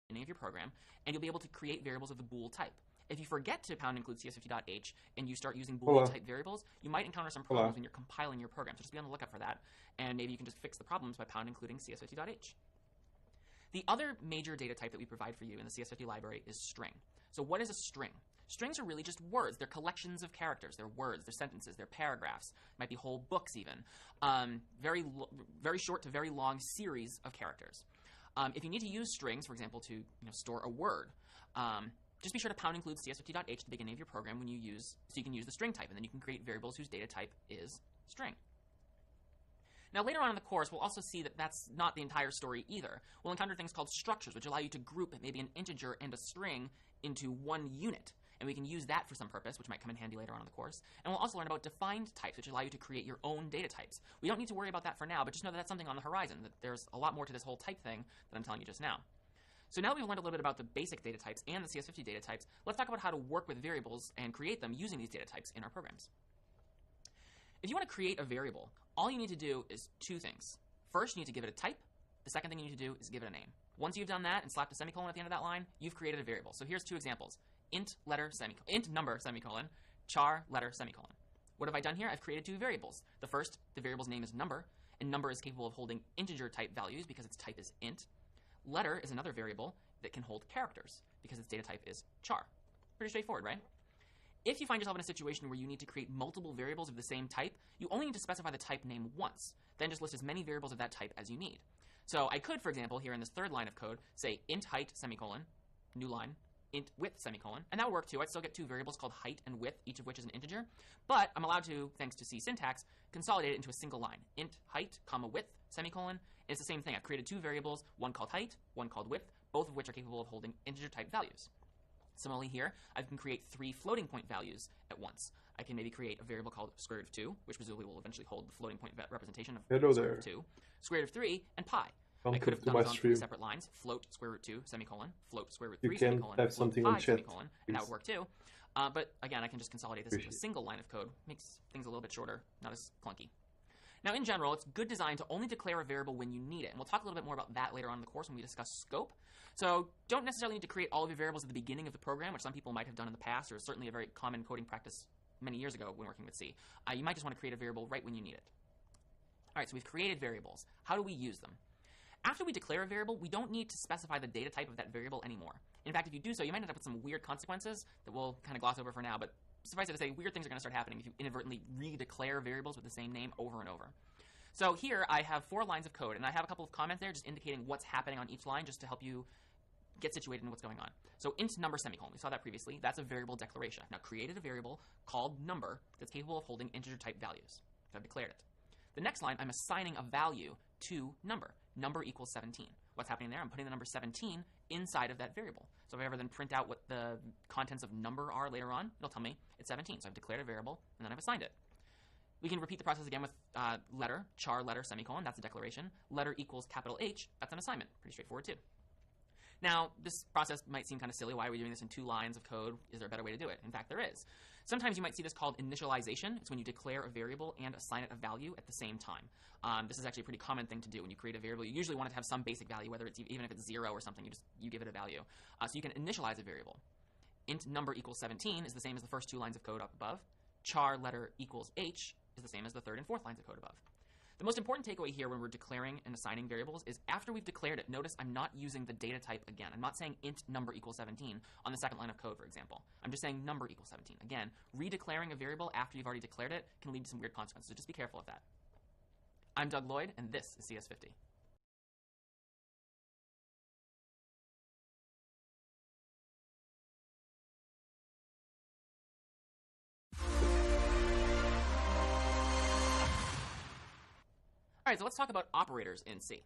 beginning of your program, and you'll be able to create variables of the bool type. If you forget to pound include cs50.h and you start using Boolean type variables, you might encounter some problems when you're compiling your program. So just be on the lookout for that, and maybe you can just fix the problems by pound including cs50.h. The other major data type that we provide for you in the CS50 library is string. So what is a string? Strings are really just words. They're collections of characters. They're words, they're sentences, they're paragraphs, might be whole books even. Very short to very long series of characters. If you need to use strings, for example, to store a word, just be sure to pound include cs50.h at the beginning of your program when you use, so you can use the string type, and then you can create variables whose data type is string. Now, later on in the course, we'll also see that that's not the entire story either. We'll encounter things called structures, which allow you to group maybe an integer and a string into one unit. And we can use that for some purpose, which might come in handy later on in the course. And we'll also learn about defined types, which allow you to create your own data types. We don't need to worry about that for now, but just know that that's something on the horizon, that there's a lot more to this whole type thing that I'm telling you just now. So now that we've learned a little bit about the basic data types and the CS50 data types, let's talk about how to work with variables and create them using these data types in our programs. If you want to create a variable, all you need to do is two things. First, you need to give it a type. The second thing you need to do is give it a name. Once you've done that and slapped a semicolon at the end of that line, you've created a variable. So here's two examples. Int number, semicolon, char letter, semicolon. What have I done here? I've created two variables. The first, the variable's name is number, and number is capable of holding integer type values because its type is int. Letter is another variable that can hold characters because its data type is char. Pretty straightforward, right? If you find yourself in a situation where you need to create multiple variables of the same type, you only need to specify the type name once. Then just list as many variables of that type as you need. So I could, for example, here in this third line of code, say int height, semicolon, new line, int width, semicolon, and that would work too. I'd still get two variables called height and width, each of which is an integer, but I'm allowed to, thanks to C syntax, consolidate it into a single line. Int height, comma width, semicolon, and it's the same thing. I've created two variables, one called height, one called width, both of which are capable of holding integer type values. Similarly here, I can create three floating point values at once. I can maybe create a variable called square root of 2, which presumably will eventually hold the floating point representation of square root of 2, square root of 3, and pi. I could have done this on three separate lines. Float square root 2, semicolon, float square root 3, semicolon, float pi, semicolon, and that would work too. But again, I can just consolidate this into a single line of code. Makes things a little bit shorter, not as clunky. Now, in general, it's good design to only declare a variable when you need it. And we'll talk a little bit more about that later on in the course when we discuss scope. So don't necessarily need to create all of your variables at the beginning of the program, which some people might have done in the past, or is certainly a very common coding practice many years ago when working with C. You might just want to create a variable right when you need it. All right, so we've created variables. How do we use them? After we declare a variable, we don't need to specify the data type of that variable anymore. In fact, if you do so, you might end up with some weird consequences that we'll kind of gloss over for now, but suffice it to say, weird things are going to start happening if you inadvertently redeclare variables with the same name over and over. So here I have 4 lines of code, and I have a couple of comments there just indicating what's happening on each line just to help you get situated in what's going on. So int number, semicolon, we saw that previously. That's a variable declaration. I've now created a variable called number that's capable of holding integer type values. So I've declared it. The next line, I'm assigning a value to number. Number equals 17. What's happening there? I'm putting the number 17 inside of that variable. So if I ever then print out what the contents of number are later on, it'll tell me it's 17. So I've declared a variable, and then I've assigned it. We can repeat the process again with letter, char letter, semicolon. That's a declaration. Letter equals capital H. That's an assignment. Pretty straightforward too. Now, this process might seem kind of silly. Why are we doing this in 2 lines of code? Is there a better way to do it? In fact, there is. Sometimes you might see this called initialization. It's when you declare a variable and assign it a value at the same time. This is actually a pretty common thing to do. When you create a variable, you usually want it to have some basic value, whether it's even if it's 0 or something, you give it a value. So you can initialize a variable. Int number equals 17 is the same as the first 2 lines of code up above. Char letter equals H is the same as the 3rd and 4th lines of code above. The most important takeaway here when we're declaring and assigning variables is after we've declared it, notice I'm not using the data type again. I'm not saying int number equals 17 on the 2nd line of code, for example. I'm just saying number equals 17. Again, redeclaring a variable after you've already declared it can lead to some weird consequences, so just be careful of that. I'm Doug Lloyd, and this is CS50. All right, so let's talk about operators in C.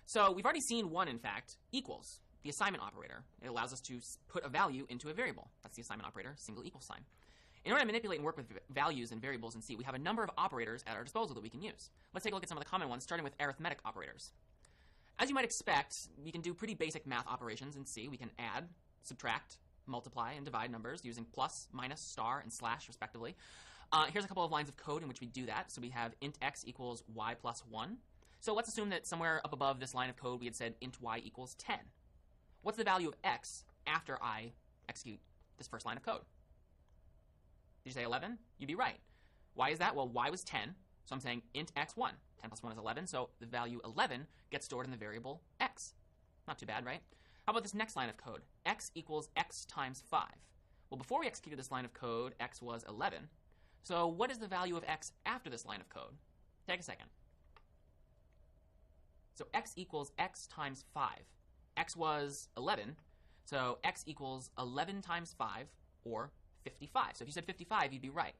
So we've already seen one, in fact, equals, the assignment operator. It allows us to put a value into a variable. That's the assignment operator, single equal sign. In order to manipulate and work with values and variables in C, we have a number of operators at our disposal that we can use. Let's take a look at some of the common ones, starting with arithmetic operators. As you might expect, we can do pretty basic math operations in C. We can add, subtract, multiply, and divide numbers using plus, minus, star, and slash, respectively. Here's a couple of lines of code in which we do that. So we have int x equals y plus 1. So let's assume that somewhere up above this line of code we had said int y equals 10. what's the value of x after I execute this first line of code? Did you say 11? You'd be right. Why is that? Well, y was 10, so I'm saying int x1. 10 plus 1 is 11, so the value 11 gets stored in the variable x. Not too bad, right? How about this next line of code? X equals x times 5. Well, before we executed this line of code, x was 11. So what is the value of x after this line of code? Take a second. So x equals x times 5. X was 11, so x equals 11 times 5, or 55. So if you said 55, you'd be right.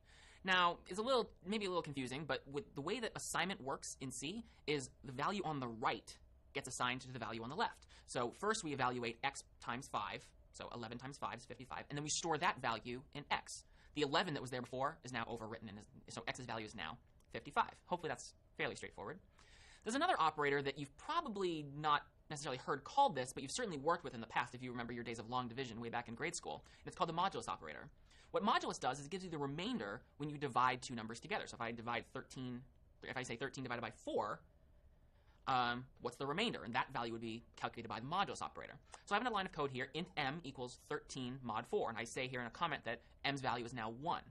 Now, it's maybe a little confusing, but with the way that assignment works in C is the value on the right gets assigned to the value on the left. So first we evaluate x times 5, so 11 times 5 is 55, and then we store that value in x. The 11 that was there before is now overwritten, so x's value is now 55. Hopefully that's fairly straightforward. There's another operator that you've probably not necessarily heard called this, but you've certainly worked with in the past if you remember your days of long division way back in grade school. And it's called the modulus operator. What modulus does is it gives you the remainder when you divide two numbers together. So if I say 13 divided by 4, what's the remainder? And that value would be calculated by the modulus operator. So I have a line of code here, int m equals 13 mod 4. And I say here in a comment that m's value is now 1.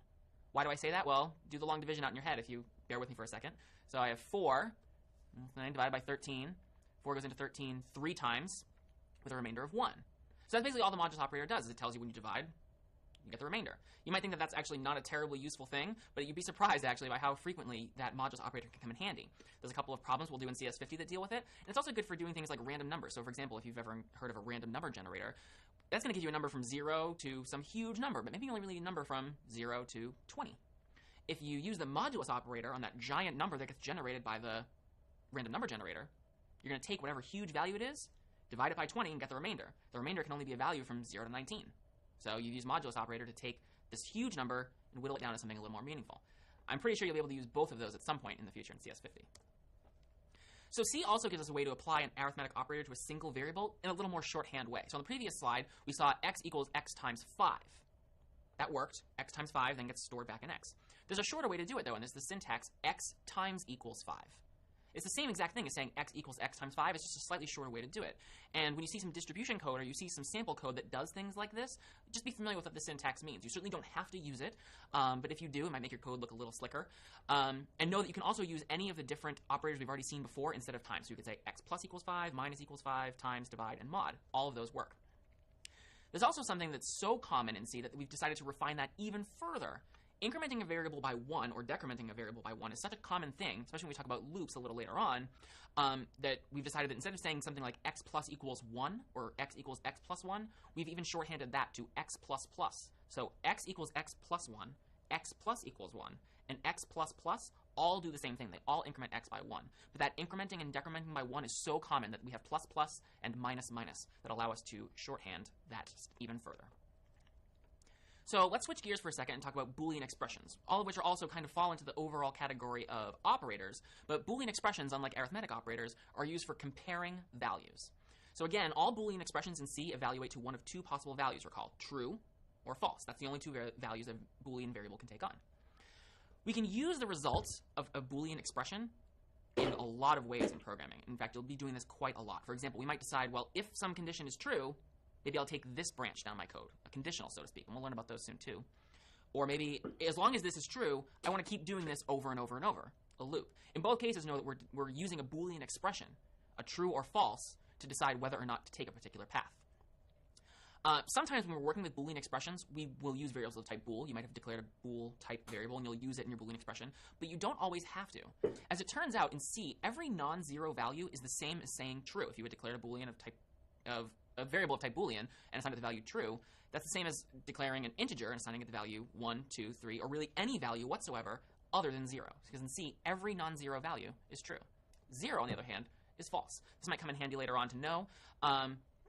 Why do I say that? Well, do the long division out in your head if you bear with me for a second. So I have 4, 9 divided by 13. 4 goes into 13 3 times with a remainder of 1. So that's basically all the modulus operator does, is it tells you when you divide, you get the remainder. You might think that that's actually not a terribly useful thing, but you'd be surprised actually by how frequently that modulus operator can come in handy. There's a couple of problems we'll do in CS50 that deal with it, and it's also good for doing things like random numbers. So for example, if you've ever heard of a random number generator, that's going to give you a number from 0 to some huge number, but maybe you only really need a number from 0 to 20. If you use the modulus operator on that giant number that gets generated by the random number generator, you're going to take whatever huge value it is, divide it by 20, and get the remainder. The remainder can only be a value from 0 to 19. So you use modulus operator to take this huge number and whittle it down to something a little more meaningful. I'm pretty sure you'll be able to use both of those at some point in the future in CS50. So C also gives us a way to apply an arithmetic operator to a single variable in a little more shorthand way. So on the previous slide, we saw x equals x times 5. That worked. X times 5 then gets stored back in x. There's a shorter way to do it, though, and it's the syntax x times equals 5. It's the same exact thing as saying x equals x times 5. It's just a slightly shorter way to do it. And when you see some distribution code or you see some sample code that does things like this, just be familiar with what the syntax means. You certainly don't have to use it, but if you do, it might make your code look a little slicker. And know that you can also use any of the different operators we've already seen before instead of times. So you could say x plus equals 5, minus equals 5, times, divide, and mod. All of those work. There's also something that's so common in C that we've decided to refine that even further. Incrementing a variable by 1 or decrementing a variable by 1 is such a common thing, especially when we talk about loops a little later on, that we've decided that instead of saying something like x plus equals 1 or x equals x plus 1, we've even shorthanded that to x plus plus. So x equals x plus 1, x plus equals 1, and x plus plus all do the same thing. They all increment x by 1. But that incrementing and decrementing by 1 is so common that we have plus plus and minus minus that allow us to shorthand that even further. So let's switch gears for a second and talk about Boolean expressions, all of which are also kind of fall into the overall category of operators. But Boolean expressions, unlike arithmetic operators, are used for comparing values. So again, all Boolean expressions in C evaluate to one of two possible values, recall, true or false. That's the only two values a Boolean variable can take on. We can use the results of a Boolean expression in a lot of ways in programming. In fact, you'll be doing this quite a lot. For example, we might decide, well, if some condition is true, maybe I'll take this branch down my code, a conditional, so to speak, and we'll learn about those soon too. Or maybe, as long as this is true, I want to keep doing this over and over and over, a loop. In both cases, know that we're using a Boolean expression, a true or false, to decide whether or not to take a particular path. Sometimes when we're working with Boolean expressions, we will use variables of type bool. You might have declared a bool type variable, and you'll use it in your Boolean expression, but you don't always have to. As it turns out, in C, every non-zero value is the same as saying true. If you had declared a Boolean of a variable of type Boolean and assigned it the value true, that's the same as declaring an integer and assigning it the value 1, 2, 3, or really any value whatsoever other than 0. Because in C, every non-zero value is true. 0, on the other hand, is false. This might come in handy later on to know.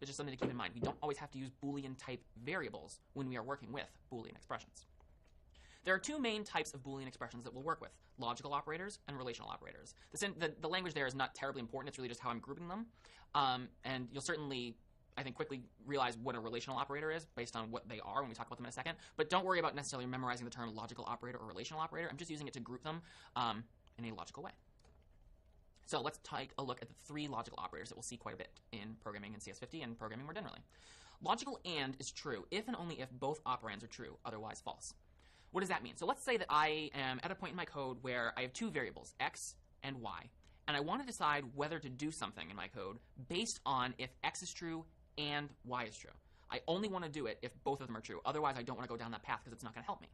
It's just something to keep in mind. We don't always have to use Boolean-type variables when we are working with Boolean expressions. There are two main types of Boolean expressions that we'll work with, logical operators and relational operators. The language there is not terribly important. It's really just how I'm grouping them. And you'll certainly, I think, quickly realize what a relational operator is based on what they are when we talk about them in a second. But don't worry about necessarily memorizing the term logical operator or relational operator. I'm just using it to group them in a logical way. So let's take a look at the 3 logical operators that we'll see quite a bit in programming in CS50 and programming more generally. Logical AND is true if and only if both operands are true, otherwise false. What does that mean? So let's say that I am at a point in my code where I have 2 variables, x and y, and I want to decide whether to do something in my code based on if x is true and y is true. I only want to do it if both of them are true. Otherwise, I don't want to go down that path because it's not going to help me.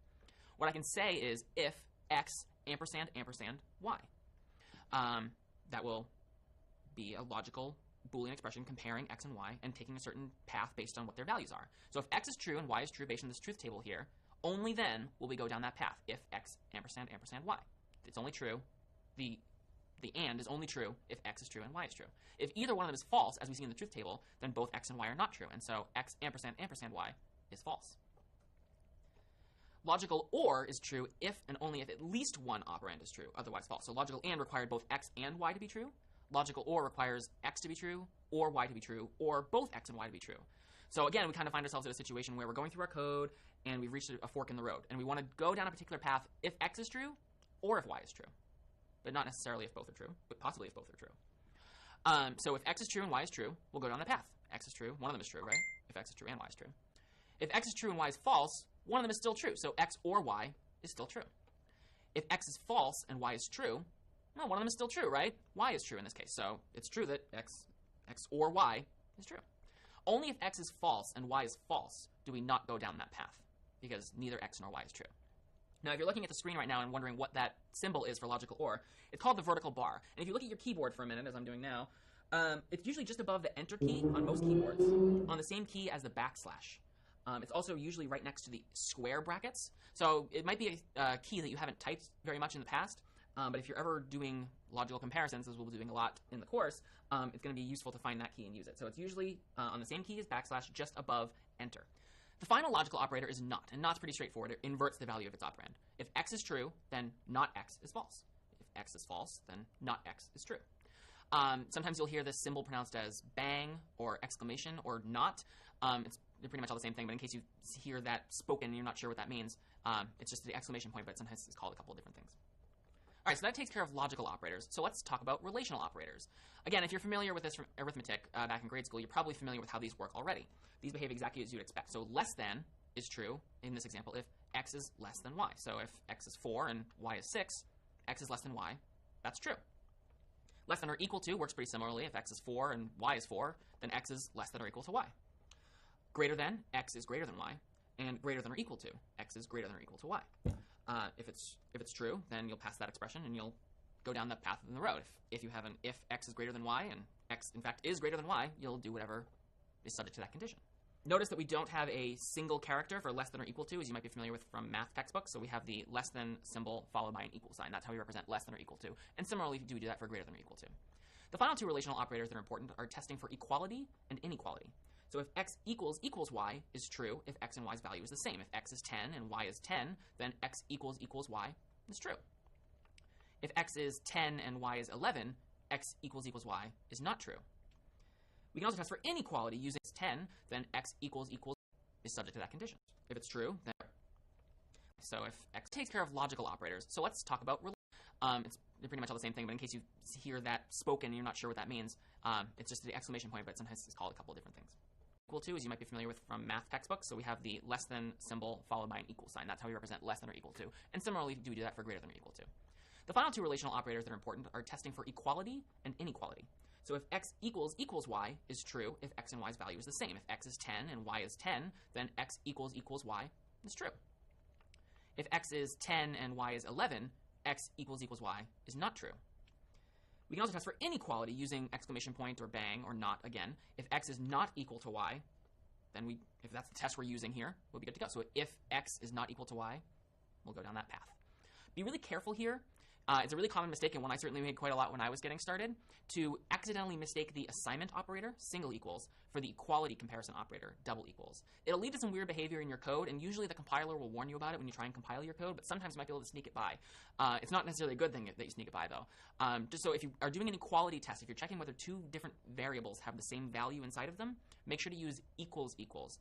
What I can say is if x ampersand ampersand y. That will be a logical Boolean expression comparing x and y and taking a certain path based on what their values are. So if x is true and y is true based on this truth table here, only then will we go down that path if x ampersand ampersand y. It's only true. The AND is only true if x is true and y is true. If either one of them is false, as we see in the truth table, then both x and y are not true. And so x ampersand ampersand y is false. Logical OR is true if and only if at least one operand is true, otherwise false. So logical AND required both x and y to be true. Logical OR requires x to be true, or y to be true, or both x and y to be true. So again, we kind of find ourselves in a situation where we're going through our code and we've reached a fork in the road. And we want to go down a particular path if x is true or if y is true. But not necessarily if both are true, but possibly if both are true. So if x is true and y is true, we'll go down the path. X is true, one of them is true, right? If x is true and y is true. If x is true and y is false, one of them is still true. So x or y is still true. If x is false and y is true, no, one of them is still true, right? Y is true in this case. So it's true that x or y is true. Only if x is false and y is false do we not go down that path, because neither x nor y is true. Now, if you're looking at the screen right now and wondering what that symbol is for logical OR, it's called the vertical bar. And if you look at your keyboard for a minute, as I'm doing now, it's usually just above the Enter key on most keyboards, on the same key as the backslash. It's also usually right next to the square brackets. So it might be a key that you haven't typed very much in the past, but if you're ever doing logical comparisons, as we'll be doing a lot in the course, it's going to be useful to find that key and use it. So it's usually on the same key as backslash, just above Enter. The final logical operator is not, and not's pretty straightforward. It inverts the value of its operand. If x is true, then not x is false. If x is false, then not x is true. Sometimes you'll hear this symbol pronounced as bang or exclamation or not. They're pretty much all the same thing, but in case you hear that spoken and you're not sure what that means, it's just the exclamation point, but sometimes it's called a couple of different things. All right, so that takes care of logical operators. So let's talk about relational operators. Again, if you're familiar with this from arithmetic back in grade school, you're probably familiar with how these work already. These behave exactly as you'd expect. So less than is true in this example if x is less than y. So if x is 4 and y is 6, x is less than y. That's true. Less than or equal to works pretty similarly. If x is 4 and y is 4, then x is less than or equal to y. Greater than, x is greater than y. And greater than or equal to, x is greater than or equal to y. If it's true, then you'll pass that expression and you'll go down that path in the road. If you have an if x is greater than y and x in fact is greater than y, you'll do whatever is subject to that condition. Notice that we don't have a single character for less than or equal to, as you might be familiar with from math textbooks. So we have the less than symbol followed by an equal sign. That's how we represent less than or equal to. And similarly, we do that for greater than or equal to. The final 2 relational operators that are important are testing for equality and inequality. So if x equals y is true if x and y's value is the same. If x is 10 and y is 10, then x equals y is true. If x is 10 and y is 11, x equals y is not true. We can also test for inequality using 10, then x equals is subject to that condition. If it's true, then so if x takes care of logical operators. So let's talk about they're pretty much all the same thing, but in case you hear that spoken and you're not sure what that means, it's just the exclamation point, but sometimes it's called a couple of different things. Equal to, as you might be familiar with from math textbooks. So we have the less than symbol followed by an equal sign. That's how we represent less than or equal to. And similarly, we do that for greater than or equal to. The final 2 relational operators that are important are testing for equality and inequality. So if x equals y is true if x and y's value is the same. If x is 10 and y is 10, then x equals y is true. If x is 10 and y is 11, x equals y is not true. We can also test for inequality using exclamation point or bang or not again. If x is not equal to y, then if that's the test we're using here, we'll be good to go. So if x is not equal to y, we'll go down that path. Be really careful here. It's a really common mistake, and one I certainly made quite a lot when I was getting started, to accidentally mistake the assignment operator, single equals, for the equality comparison operator, double equals. It'll lead to some weird behavior in your code, and usually the compiler will warn you about it when you try and compile your code, but sometimes you might be able to sneak it by. It's not necessarily a good thing that you sneak it by, though. Just so if you are doing an equality test, if you're checking whether 2 different variables have the same value inside of them, make sure to use equals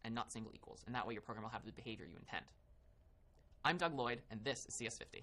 and not single equals, and that way your program will have the behavior you intend. I'm Doug Lloyd, and this is CS50.